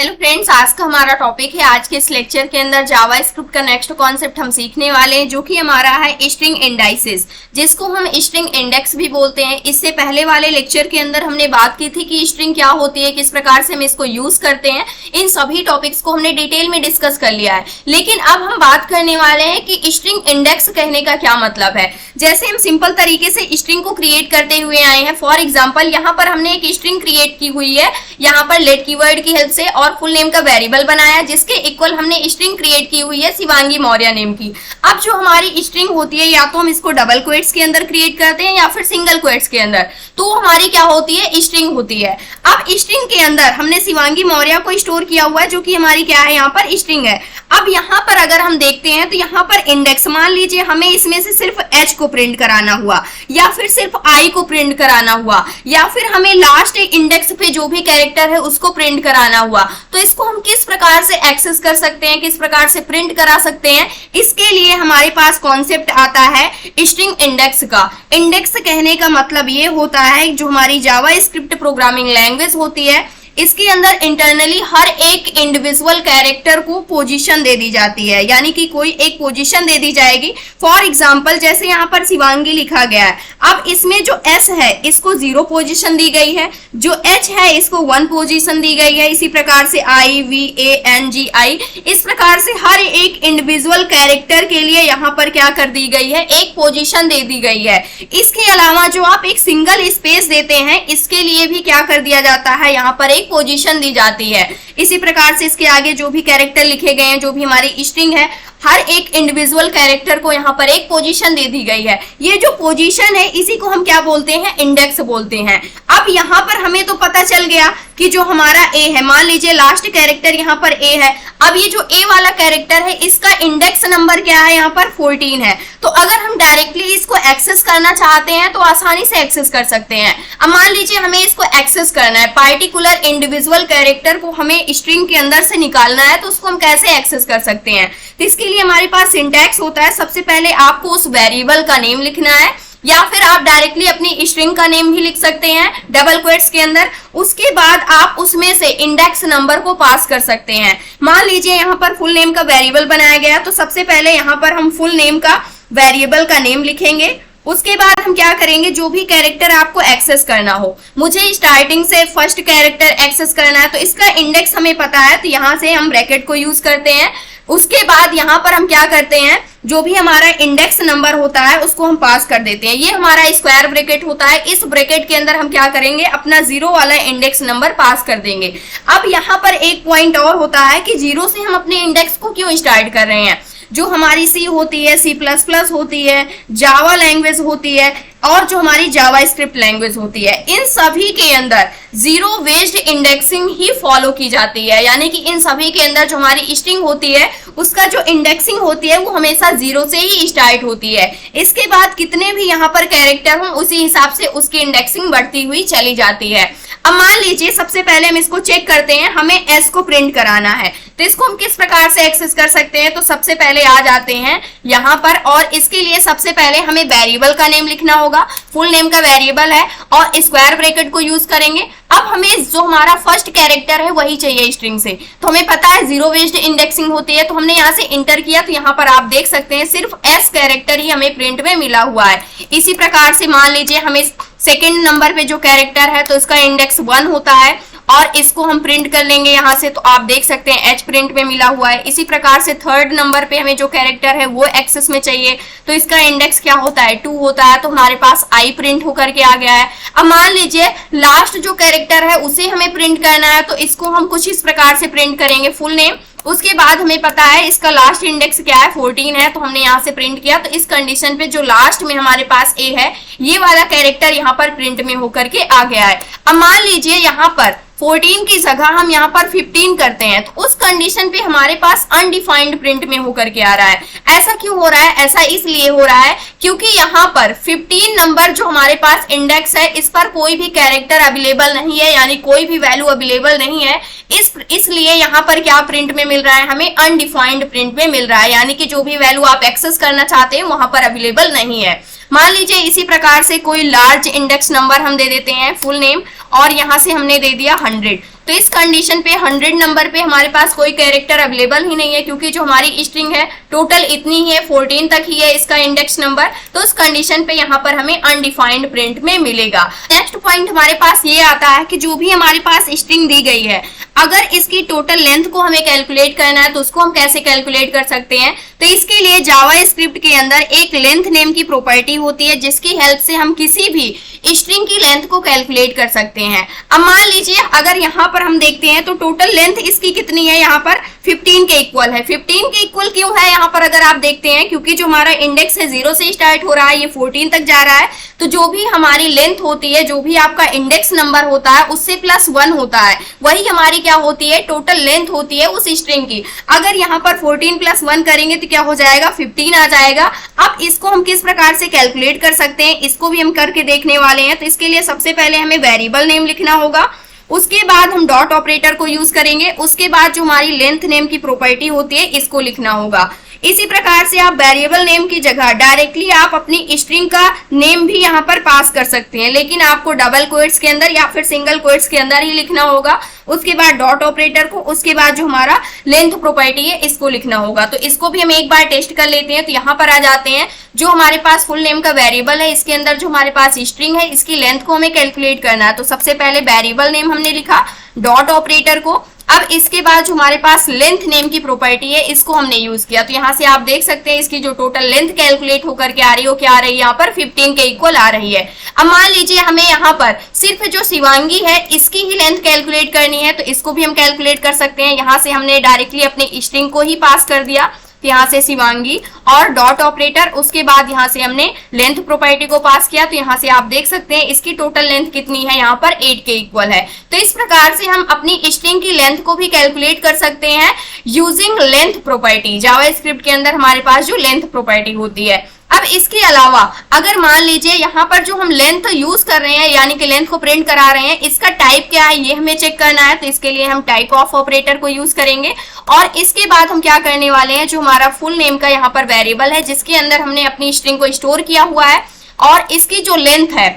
Hello friends, आज का हमारा टॉपिक है। आज के इस लेक्चर के अंदर जावा स्क्रिप्ट का नेक्स्ट कॉन्सेप्ट हम सीखने वाले हैं, जो कि हमारा है स्ट्रिंग इंडाइसेस, जिसको हम स्ट्रिंग इंडेक्स भी बोलते हैं। इससे पहले वाले लेक्चर के अंदर हमने बात की थी कि स्ट्रिंग क्या होती है, किस प्रकार से हम इसको यूज करते हैं। इन सभी टॉपिक्स को हमने डिटेल में डिस्कस कर लिया है। लेकिन अब हम बात करने वाले हैं कि स्ट्रिंग इंडेक्स कहने का क्या मतलब है। जैसे हम सिंपल तरीके से स्ट्रिंग को क्रिएट करते हुए आए हैं। फॉर एग्जाम्पल, यहाँ पर हमने एक स्ट्रिंग क्रिएट की हुई है, यहाँ पर लेट कीवर्ड की हेल्प से, और फुल नेम का वेरिएबल बनाया, जिसके इक्वल हमने स्ट्रिंग क्रिएट की हुई है शिवांगी मौर्य नेम की। अब जो हमारी स्ट्रिंग होती है, या तो हम इसको डबल क्वेट्स के अंदर क्रिएट करते हैं या फिर सिंगल क्वेट्स के अंदर, तो हमारी क्या होती है, स्ट्रिंग होती है। अब स्ट्रिंग के अंदर हमने शिवांगी मौर्य को स्टोर किया हुआ है, जो कि हमारी क्या है, यहाँ पर स्ट्रिंग है। अब यहाँ पर अगर हम देखते हैं तो यहाँ पर इंडेक्स, मान लीजिए हमें इसमें से सिर्फ एच को प्रिंट कराना हुआ, या फिर सिर्फ आई को प्रिंट कराना हुआ, या फिर हमें लास्ट इंडेक्स पे जो भी कैरेक्टर है उसको प्रिंट कराना हुआ, तो इसको हम किस प्रकार से एक्सेस कर सकते हैं, किस प्रकार से प्रिंट करा सकते हैं। इसके लिए हमारे पास कॉन्सेप्ट आता है स्ट्रिंग इंडेक्स का। इंडेक्स कहने का मतलब ये होता है, जो हमारी जावा स्क्रिप्ट प्रोग्रामिंग लैंग्वेज होती है, इसके अंदर इंटरनली हर एक इंडिविजुअल कैरेक्टर को पोजीशन दे दी जाती है, यानी कि कोई एक पोजीशन दे दी जाएगी। फॉर एग्जांपल, जैसे यहाँ पर शिवांगी लिखा गया है, अब इसमें जो एस है इसको 0 पोजीशन दी गई है, जो एच है इसको 1 पोजीशन दी गई है। इसी प्रकार से आई, वी, ए, एन, जी, आई, इस प्रकार से हर एक इंडिविजुअल कैरेक्टर के लिए यहाँ पर क्या कर दी गई है, एक पोजीशन दे दी गई है। इसके अलावा जो आप एक सिंगल स्पेस देते हैं, इसके लिए भी क्या कर दिया जाता है, यहाँ पर एक पोजीशन दी जाती है। इसी प्रकार से इसके आगे जो भी कैरेक्टर लिखे गए हैं, जो भी हमारी स्ट्रिंग है, हर एक इंडिविजुअल कैरेक्टर को यहाँ पर एक पोजीशन दे दी गई है। ये जो पोजीशन है, इसी को हम क्या बोलते हैं, इंडेक्स बोलते हैं। अब यहाँ पर हमें तो पता चल गया कि जो हमारा ए है, मान लीजिए लास्ट कैरेक्टर यहाँ पर ए है। अब ये जो ए वाला कैरेक्टर है, इसका इंडेक्स नंबर क्या है, यहाँ पर 14 है। तो अगर हम डायरेक्टली इसको एक्सेस करना चाहते हैं तो आसानी से एक्सेस कर सकते हैं। अब मान लीजिए हमें इसको एक्सेस करना है, पार्टिकुलर इंडिविजुअल कैरेक्टर को हमें स्ट्रिंग के अंदर से निकालना है, तो उसको हम कैसे एक्सेस कर सकते हैं। तो इसके लिए हमारे पास सिंटैक्स होता है। सबसे पहले आपको उस वेरिएबल का नेम लिखना है, या फिर आप डायरेक्टली अपनी स्ट्रिंग का नेम भी लिख सकते हैं डबल क्वेट्स के अंदर। उसके बाद आप उसमें से इंडेक्स नंबर को पास कर सकते हैं। मान लीजिए यहाँ पर फुल नेम का वेरिएबल बनाया गया, तो सबसे पहले यहाँ पर हम फुल नेम का वेरिएबल का नेम लिखेंगे। उसके बाद हम क्या करेंगे, जो भी कैरेक्टर आपको एक्सेस करना हो, मुझे स्टार्टिंग से फर्स्ट कैरेक्टर एक्सेस करना है, तो इसका इंडेक्स हमें पता है, तो यहाँ से हम ब्रैकेट को यूज करते हैं। उसके बाद यहाँ पर हम क्या करते हैं, जो भी हमारा इंडेक्स नंबर होता है उसको हम पास कर देते हैं। ये हमारा स्क्वायर ब्रैकेट होता है। इस ब्रैकेट के अंदर हम क्या करेंगे, अपना 0 वाला इंडेक्स नंबर पास कर देंगे। अब यहाँ पर एक पॉइंट और होता है कि 0 से हम अपने इंडेक्स को क्यों स्टार्ट कर रहे हैं। जो हमारी सी होती है, C++ होती है, जावा लैंग्वेज होती है, और जो हमारी जावा स्क्रिप्ट लैंग्वेज होती है, इन सभी के अंदर 0 बेस्ड इंडेक्सिंग ही फॉलो की जाती है। यानी कि इन सभी के अंदर जो हमारी स्ट्रिंग होती है, उसका जो इंडेक्सिंग होती है वो हमेशा 0 से ही स्टार्ट होती है। इसके बाद कितने भी यहाँ पर कैरेक्टर हों, उसी हिसाब से उसकी इंडेक्सिंग बढ़ती हुई चली जाती है। अब मान लीजिए सबसे पहले हम इसको चेक करते हैं, हमें एस को प्रिंट कराना है, तो इसको हम किस प्रकार से एक्सेस कर सकते हैं। तो सबसे पहले आ जाते हैं यहाँ पर, और इसके लिए सबसे पहले हमें वेरिएबल का नेम लिखना होगा। फुल नेम का वेरिएबल है, और स्क्वायर ब्रैकेट को यूज करेंगे। अब हमें जो हमारा फर्स्ट कैरेक्टर है वही चाहिए स्ट्रिंग से, तो हमें पता है 0 बेस्ड इंडेक्सिंग होती है, तो हमने यहाँ से इंटर किया, तो यहाँ पर आप देख सकते हैं सिर्फ एस कैरेक्टर ही हमें प्रिंट में मिला हुआ है। इसी प्रकार से मान लीजिए हमें सेकेंड नंबर पे जो कैरेक्टर है, तो इसका इंडेक्स 1 होता है, और इसको हम प्रिंट कर लेंगे यहाँ से, तो आप देख सकते हैं एच प्रिंट में मिला हुआ है। इसी प्रकार से थर्ड नंबर पे हमें जो कैरेक्टर है वो एक्सेस में चाहिए, तो इसका इंडेक्स क्या होता है, 2 होता है, तो हमारे पास आई प्रिंट होकर के आ गया है। अब मान लीजिए लास्ट जो कैरेक्टर है उसे हमें प्रिंट करना है, तो इसको हम कुछ इस प्रकार से प्रिंट करेंगे, फुल नेम। उसके बाद हमें पता है इसका लास्ट इंडेक्स क्या है, 14 है, तो हमने यहाँ से प्रिंट किया। तो इस कंडीशन पे जो लास्ट में हमारे पास ए है, ये वाला कैरेक्टर यहाँ पर प्रिंट में होकर के आ गया है। अब मान लीजिए यहाँ पर 14 की जगह हम यहाँ पर 15 करते हैं, तो उस कंडीशन पे हमारे पास अनडिफाइंड प्रिंट में होकर के आ रहा है। ऐसा क्यों हो रहा है, ऐसा इसलिए हो रहा है क्योंकि यहाँ पर 15 नंबर जो हमारे पास इंडेक्स है, इस पर कोई भी कैरेक्टर अवेलेबल नहीं है, यानी कोई भी वैल्यू अवेलेबल नहीं है। इसलिए यहाँ पर क्या प्रिंट में मिल रहा है, हमें अनडिफाइंड प्रिंट में मिल रहा है, यानी कि जो भी वैल्यू आप एक्सेस करना चाहते हैं वहां पर अवेलेबल नहीं है। मान लीजिए इसी प्रकार से कोई लार्ज इंडेक्स नंबर हम दे देते हैं, फुल नेम, और यहाँ से हमने दे दिया 100, तो इस कंडीशन पे 100 नंबर पे हमारे पास कोई कैरेक्टर अवेलेबल ही नहीं है, क्योंकि जो हमारी स्ट्रिंग है टोटल इतनी ही है, 14 तक ही है इसका इंडेक्स नंबर। तो उस कंडीशन पे यहाँ पर हमें अनडिफाइंड प्रिंट में मिलेगा। नेक्स्ट पॉइंट हमारे पास ये आता है कि जो भी हमारे पास स्ट्रिंग दी गई है, अगर इसकी टोटल लेंथ को हमें कैलकुलेट करना है तो उसको हम कैसे कैलकुलेट कर सकते हैं। तो इसके लिए जावा स्क्रिप्ट के अंदर एक लेंथ नेम की प्रॉपर्टी होती है, जिसकी हेल्प से हम किसी भी स्ट्रिंग की लेंथ को कैलकुलेट कर सकते हैं। अब मान लीजिए अगर यहाँ पर हम देखते हैं तो टोटल लेंथ इसकी कितनी है, यहाँ पर 15 के इक्वल है। 15 के इक्वल क्यों है यहाँ पर अगर आप देखते हैं, क्योंकि जो हमारा इंडेक्स है 0 से स्टार्ट हो रहा है, ये 14 तक जा रहा है। तो जो भी हमारी लेंथ होती है, जो भी आपका इंडेक्स नंबर होता है उससे +1 होता है, वही हमारी क्या होती है, टोटल लेंथ होती है उस स्ट्रिंग की। अगर यहाँ पर 14 + 1 करेंगे तो क्या हो जाएगा, 15 आ जाएगा। अब इसको हम किस प्रकार से कैलकुलेट कर सकते हैं, इसको भी हम करके देखने वाले हैं। तो इसके लिए सबसे पहले हमें वेरिएबल नेम लिखना होगा, उसके बाद हम डॉट ऑपरेटर को यूज करेंगे, उसके बाद जो हमारी लेंथ नेम की प्रॉपर्टी होती है इसको लिखना होगा। इसी प्रकार से आप वेरिएबल नेम की जगह डायरेक्टली आप अपनी स्ट्रिंग का नेम भी यहाँ पर पास कर सकते हैं, लेकिन आपको डबल कोट्स के अंदर या फिर सिंगल कोट्स के अंदर ही लिखना होगा। उसके बाद डॉट ऑपरेटर को, उसके बाद जो हमारा लेंथ प्रॉपर्टी है इसको लिखना होगा। तो इसको भी हम एक बार टेस्ट कर लेते हैं। तो यहाँ पर आ जाते हैं, जो हमारे पास फुल नेम का वेरिएबल है इसके अंदर जो हमारे पास स्ट्रिंग है इसकी लेंथ को हमें कैलकुलेट करना है। तो सबसे पहले वेरिएबल नेम हमने लिखा, डॉट ऑपरेटर को। अब इसके बाद जो हमारे पास लेंथ नेम की प्रॉपर्टी है इसको हमने यूज किया। तो यहाँ से आप देख सकते हैं इसकी जो टोटल लेंथ कैलकुलेट होकर के आ रही है वो क्या आ रही है, यहाँ पर 15 के इक्वल आ रही है। अब मान लीजिए हमें यहाँ पर सिर्फ जो शिवांगी है इसकी ही लेंथ कैलकुलेट करनी है, तो इसको भी हम कैलकुलेट कर सकते हैं। यहाँ से हमने डायरेक्टली अपनी स्ट्रिंग को ही पास कर दिया, यहाँ से शिवांगी और डॉट ऑपरेटर, उसके बाद यहाँ से हमने लेंथ प्रॉपर्टी को पास किया। तो यहाँ से आप देख सकते हैं इसकी टोटल लेंथ कितनी है, यहाँ पर 8 के इक्वल है। तो इस प्रकार से हम अपनी स्ट्रिंग की लेंथ को भी कैलकुलेट कर सकते हैं यूजिंग लेंथ प्रॉपर्टी। जावा स्क्रिप्ट के अंदर हमारे पास जो लेंथ प्रॉपर्टी होती है। अब इसके अलावा अगर मान लीजिए यहाँ पर जो हम लेंथ यूज कर रहे हैं, यानी कि लेंथ को प्रिंट करा रहे हैं, इसका टाइप क्या है ये हमें चेक करना है। तो इसके लिए हम टाइप ऑफ ऑपरेटर को यूज करेंगे और इसके बाद हम क्या करने वाले हैं, जो हमारा फुल नेम का यहाँ पर वेरिएबल है जिसके अंदर हमने अपनी स्ट्रिंग को स्टोर किया हुआ है और इसकी जो लेंथ है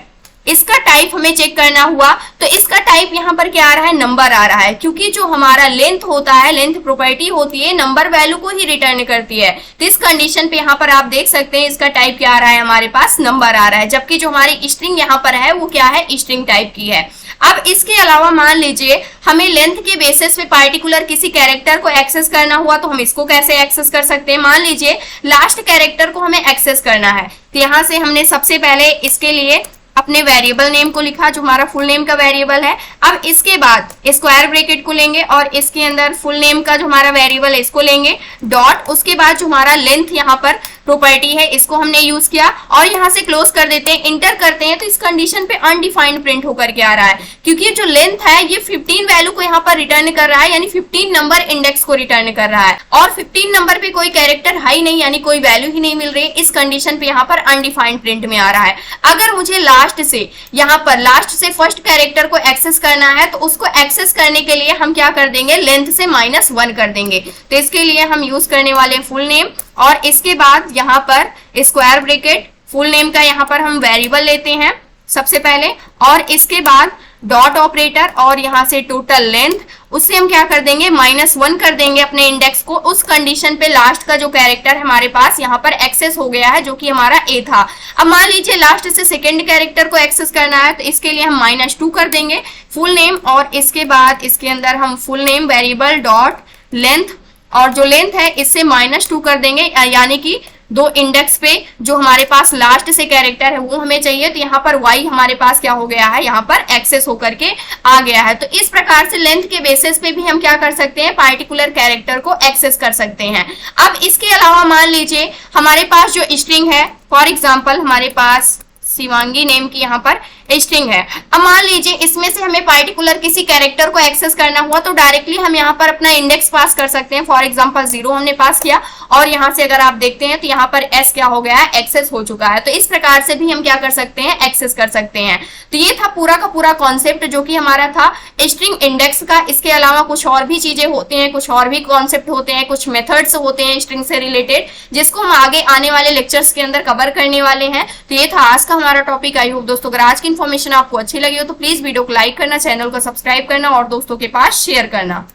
इसका टाइप हमें चेक करना हुआ। तो इसका टाइप यहाँ पर क्या आ रहा है, नंबर आ रहा है, क्योंकि जो हमारा लेंथ होता है, लेंथ प्रॉपर्टी होती है, नंबर वैल्यू को ही रिटर्न करती है। तो इस कंडीशन पे यहाँ पर आप देख सकते हैं इसका टाइप क्या आ रहा है, हमारे पास नंबर आ रहा है, जबकि जो हमारी स्ट्रिंग यहाँ पर है वो क्या है, स्ट्रिंग टाइप की है। अब इसके अलावा मान लीजिए हमें लेंथ के बेसिस पे पार्टिकुलर किसी कैरेक्टर को एक्सेस करना हुआ, तो हम इसको कैसे एक्सेस कर सकते हैं। मान लीजिए लास्ट कैरेक्टर को हमें एक्सेस करना है, तो यहाँ से हमने सबसे पहले इसके लिए अपने वेरिएबल नेम को लिखा जो हमारा फुल नेम का वेरिएबल है। अब इसके बाद स्क्वायर ब्रैकेट को लेंगे और इसके अंदर फुल नेम का जो हमारा वेरिएबल है इसको लेंगे, डॉट, उसके बाद जो हमारा लेंथ यहाँ पर प्रॉपर्टी है इसको हमने यूज किया और यहाँ से क्लोज कर देते हैं, इंटर करते हैं। तो इस कंडीशन पे अनडिफाइंड प्रिंट होकर के आ रहा है, क्योंकि जो लेंथ है ये 15 वैल्यू को यहाँ पर रिटर्न कर रहा है, यानी 15 नंबर इंडेक्स को रिटर्न कर रहा है और 15 नंबर पे कोई कैरेक्टर है ही नहीं, यानी कोई वैल्यू ही नहीं मिल रही। इस कंडीशन पे यहाँ पर अनडिफाइंड प्रिंट में आ रहा है। अगर मुझे लास्ट से फर्स्ट कैरेक्टर को एक्सेस करना है तो उसको एक्सेस करने के लिए हम क्या कर देंगे, लेंथ से -1 कर देंगे। तो इसके लिए हम यूज करने वाले फुल नेम और इसके बाद यहाँ पर स्क्वायर ब्रैकेट, फुल नेम का यहाँ पर हम वेरिएबल लेते हैं सबसे पहले और इसके बाद डॉट ऑपरेटर और यहाँ से टोटल लेंथ, उससे हम क्या कर देंगे, -1 कर देंगे अपने इंडेक्स को। उस कंडीशन पे लास्ट का जो कैरेक्टर हमारे पास यहाँ पर एक्सेस हो गया है जो कि हमारा ए था। अब मान लीजिए लास्ट से सेकंड कैरेक्टर को एक्सेस करना है, तो इसके लिए हम -2 कर देंगे फुल नेम और इसके बाद इसके अंदर हम full name variable dot length और जो लेंथ है इससे -2 कर देंगे, यानी कि 2 इंडेक्स पे जो हमारे पास लास्ट से कैरेक्टर है वो हमें चाहिए। तो यहाँ पर y हमारे पास क्या हो गया है, यहाँ पर एक्सेस होकर के आ गया है। तो इस प्रकार से लेंथ के बेसिस पे भी हम क्या कर सकते हैं, पार्टिकुलर कैरेक्टर को एक्सेस कर सकते हैं। अब इसके अलावा मान लीजिए हमारे पास जो स्ट्रिंग है, फॉर एग्जाम्पल हमारे पास शिवांगी नेम की यहाँ पर स्ट्रिंग है। अब मान लीजिए इसमें से हमें पार्टिकुलर किसी कैरेक्टर को एक्सेस करना हुआ तो डायरेक्टली हम यहाँ पर अपना इंडेक्स पास कर सकते हैं। फॉर एग्जांपल 0 हमने पास किया और यहाँ से अगर आप देखते हैं तो यहाँ पर s क्या हो गया है, एक्सेस हो चुका है। तो इस प्रकार से भी हम क्या कर सकते हैं, एक्सेस कर सकते हैं। तो ये था पूरा का पूरा कॉन्सेप्ट जो कि हमारा था स्ट्रिंग इंडेक्स का। इसके अलावा कुछ और भी चीजें होती हैं, कुछ और भी कॉन्सेप्ट होते हैं, कुछ मेथड्स होते हैं स्ट्रिंग से रिलेटेड, जिसको हम आगे आने वाले लेक्चर्स के अंदर कवर करने वाले हैं। तो ये था आज का हमारा टॉपिक। आई होप दोस्तों अगर आज की इन्फॉर्मेशन आपको अच्छी लगी हो तो प्लीज वीडियो को लाइक करना, चैनल को सब्सक्राइब करना और दोस्तों के पास शेयर करना।